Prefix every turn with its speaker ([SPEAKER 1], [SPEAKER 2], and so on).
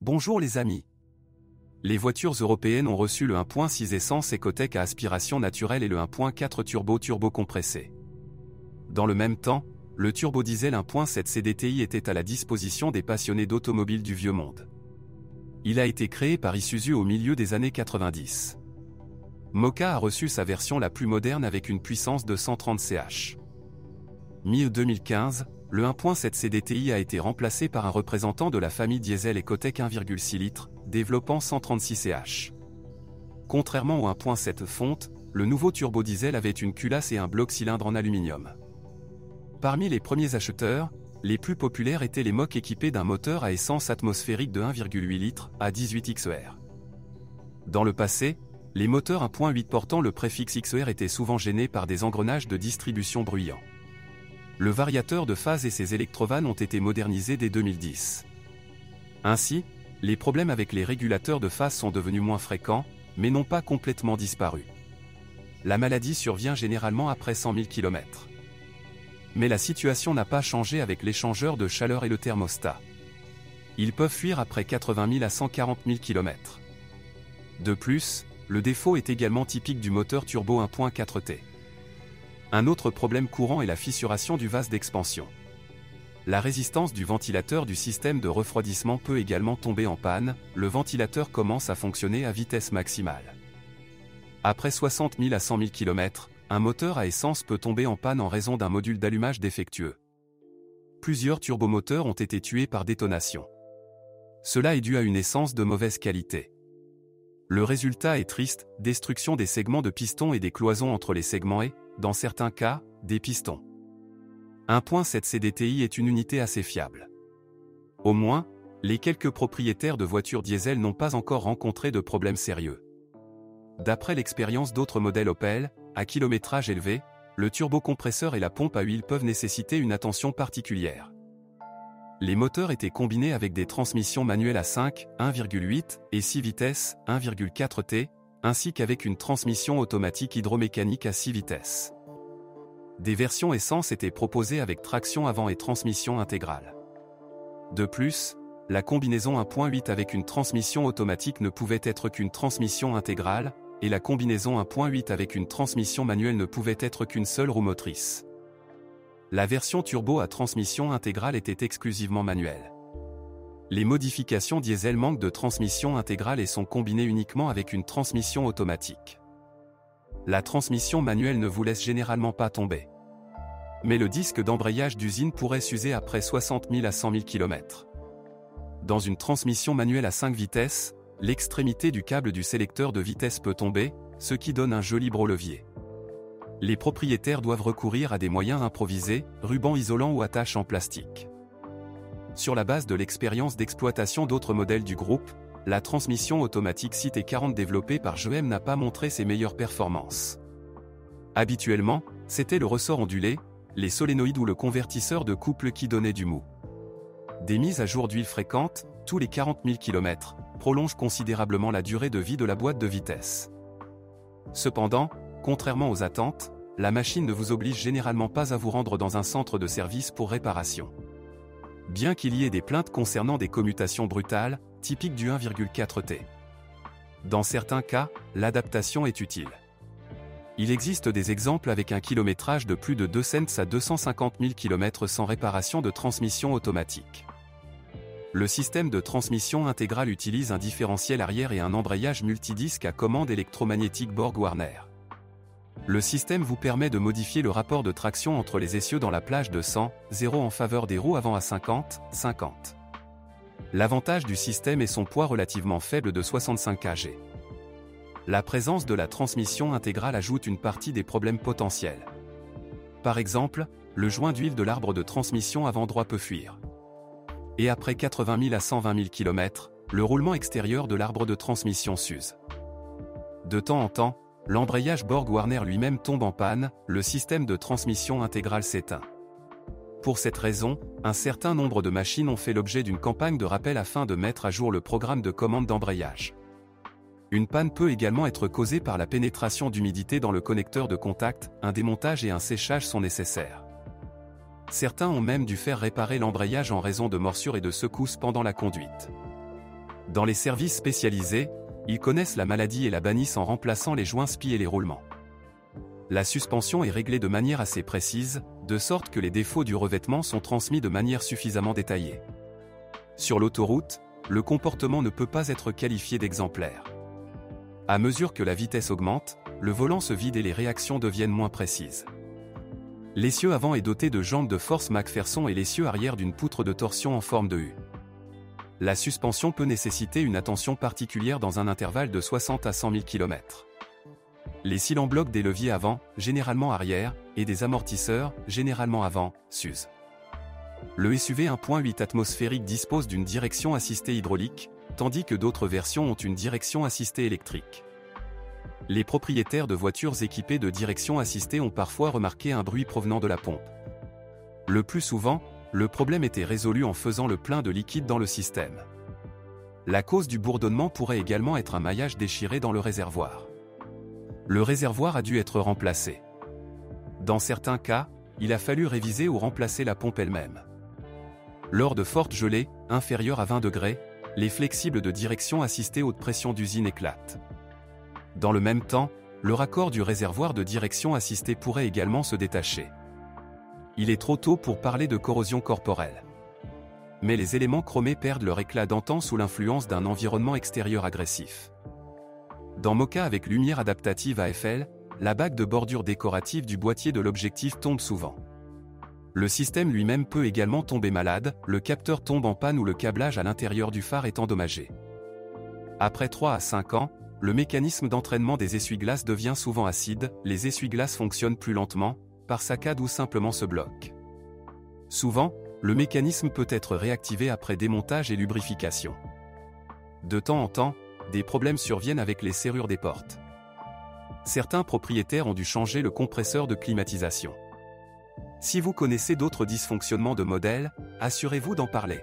[SPEAKER 1] Bonjour les amis. Les voitures européennes ont reçu le 1.6 essence Ecotec à aspiration naturelle et le 1.4 turbo compressé. Dans le même temps, le turbo diesel 1.7 CDTI était à la disposition des passionnés d'automobiles du vieux monde. Il a été créé par Isuzu au milieu des années 90. Moka a reçu sa version la plus moderne avec une puissance de 130 ch. Mi-2015, le 1.7 CDTI a été remplacé par un représentant de la famille diesel Ecotec 1,6 litres, développant 136 ch. Contrairement au 1.7 fonte, le nouveau turbo diesel avait une culasse et un bloc cylindre en aluminium. Parmi les premiers acheteurs, les plus populaires étaient les Mok équipés d'un moteur à essence atmosphérique de 1,8 litres à 18 XER. Dans le passé, les moteurs 1.8 portant le préfixe XER étaient souvent gênés par des engrenages de distribution bruyants. Le variateur de phase et ses électrovannes ont été modernisés dès 2010. Ainsi, les problèmes avec les régulateurs de phase sont devenus moins fréquents, mais n'ont pas complètement disparu. La maladie survient généralement après 100 000 km. Mais la situation n'a pas changé avec l'échangeur de chaleur et le thermostat. Ils peuvent fuir après 80 000 à 140 000 km. De plus, le défaut est également typique du moteur turbo 1.4T. Un autre problème courant est la fissuration du vase d'expansion. La résistance du ventilateur du système de refroidissement peut également tomber en panne, le ventilateur commence à fonctionner à vitesse maximale. Après 60 000 à 100 000 km, un moteur à essence peut tomber en panne en raison d'un module d'allumage défectueux. Plusieurs turbomoteurs ont été tués par détonation. Cela est dû à une essence de mauvaise qualité. Le résultat est triste, destruction des segments de piston et des cloisons entre les segments et, dans certains cas, des pistons. 1.7 CDTI est une unité assez fiable. Au moins, les quelques propriétaires de voitures diesel n'ont pas encore rencontré de problèmes sérieux. D'après l'expérience d'autres modèles Opel, à kilométrage élevé, le turbocompresseur et la pompe à huile peuvent nécessiter une attention particulière. Les moteurs étaient combinés avec des transmissions manuelles à 5, 1,8 et 6 vitesses, 1,4 T, ainsi qu'avec une transmission automatique hydromécanique à 6 vitesses. Des versions essence étaient proposées avec traction avant et transmission intégrale. De plus, la combinaison 1.8 avec une transmission automatique ne pouvait être qu'une transmission intégrale, et la combinaison 1.8 avec une transmission manuelle ne pouvait être qu'une seule roue motrice. La version turbo à transmission intégrale était exclusivement manuelle. Les modifications diesel manquent de transmission intégrale et sont combinées uniquement avec une transmission automatique. La transmission manuelle ne vous laisse généralement pas tomber. Mais le disque d'embrayage d'usine pourrait s'user après 60 000 à 100 000 km. Dans une transmission manuelle à 5 vitesses, l'extrémité du câble du sélecteur de vitesse peut tomber, ce qui donne un joli bro-levier. Les propriétaires doivent recourir à des moyens improvisés, rubans isolants ou attaches en plastique. Sur la base de l'expérience d'exploitation d'autres modèles du groupe, la transmission automatique CT40 développée par GM n'a pas montré ses meilleures performances. Habituellement, c'était le ressort ondulé, les solénoïdes ou le convertisseur de couple qui donnait du mou. Des mises à jour d'huile fréquentes, tous les 40 000 km, prolongent considérablement la durée de vie de la boîte de vitesse. Cependant, contrairement aux attentes, la machine ne vous oblige généralement pas à vous rendre dans un centre de service pour réparation. Bien qu'il y ait des plaintes concernant des commutations brutales, typiques du 1,4 T. Dans certains cas, l'adaptation est utile. Il existe des exemples avec un kilométrage de plus de 2 cents à 250 000 km sans réparation de transmission automatique. Le système de transmission intégrale utilise un différentiel arrière et un embrayage multidisque à commande électromagnétique Borg-Warner. Le système vous permet de modifier le rapport de traction entre les essieux dans la plage de 100-0 en faveur des roues avant à 50-50. L'avantage du système est son poids relativement faible de 65 kg. La présence de la transmission intégrale ajoute une partie des problèmes potentiels. Par exemple, le joint d'huile de l'arbre de transmission avant droit peut fuir. Et après 80 000 à 120 000 km, le roulement extérieur de l'arbre de transmission s'use. De temps en temps, l'embrayage Borg-Warner lui-même tombe en panne, le système de transmission intégrale s'éteint. Pour cette raison, un certain nombre de machines ont fait l'objet d'une campagne de rappel afin de mettre à jour le programme de commande d'embrayage. Une panne peut également être causée par la pénétration d'humidité dans le connecteur de contact, un démontage et un séchage sont nécessaires. Certains ont même dû faire réparer l'embrayage en raison de morsures et de secousses pendant la conduite. Dans les services spécialisés, ils connaissent la maladie et la bannissent en remplaçant les joints SPI et les roulements. La suspension est réglée de manière assez précise, de sorte que les défauts du revêtement sont transmis de manière suffisamment détaillée. Sur l'autoroute, le comportement ne peut pas être qualifié d'exemplaire. À mesure que la vitesse augmente, le volant se vide et les réactions deviennent moins précises. L'essieu avant est doté de jambes de force McPherson et l'essieu arrière d'une poutre de torsion en forme de U. La suspension peut nécessiter une attention particulière dans un intervalle de 60 à 100 000 km. Les cils en bloc des leviers avant, généralement arrière, et des amortisseurs, généralement avant, s'usent. Le SUV 1.8 atmosphérique dispose d'une direction assistée hydraulique, tandis que d'autres versions ont une direction assistée électrique. Les propriétaires de voitures équipées de direction assistée ont parfois remarqué un bruit provenant de la pompe. Le plus souvent, le problème était résolu en faisant le plein de liquide dans le système. La cause du bourdonnement pourrait également être un maillage déchiré dans le réservoir. Le réservoir a dû être remplacé. Dans certains cas, il a fallu réviser ou remplacer la pompe elle-même. Lors de fortes gelées, inférieures à 20 degrés, les flexibles de direction assistée haute pression d'usine éclatent. Dans le même temps, le raccord du réservoir de direction assistée pourrait également se détacher. Il est trop tôt pour parler de corrosion corporelle. Mais les éléments chromés perdent leur éclat d'antan sous l'influence d'un environnement extérieur agressif. Dans Moka avec lumière adaptative AFL, la bague de bordure décorative du boîtier de l'objectif tombe souvent. Le système lui-même peut également tomber malade, le capteur tombe en panne ou le câblage à l'intérieur du phare est endommagé. Après 3 à 5 ans, le mécanisme d'entraînement des essuie-glaces devient souvent acide, les essuie-glaces fonctionnent plus lentement, par saccade ou simplement se bloquent. Souvent, le mécanisme peut être réactivé après démontage et lubrification. De temps en temps, des problèmes surviennent avec les serrures des portes. Certains propriétaires ont dû changer le compresseur de climatisation. Si vous connaissez d'autres dysfonctionnements de modèle, assurez-vous d'en parler.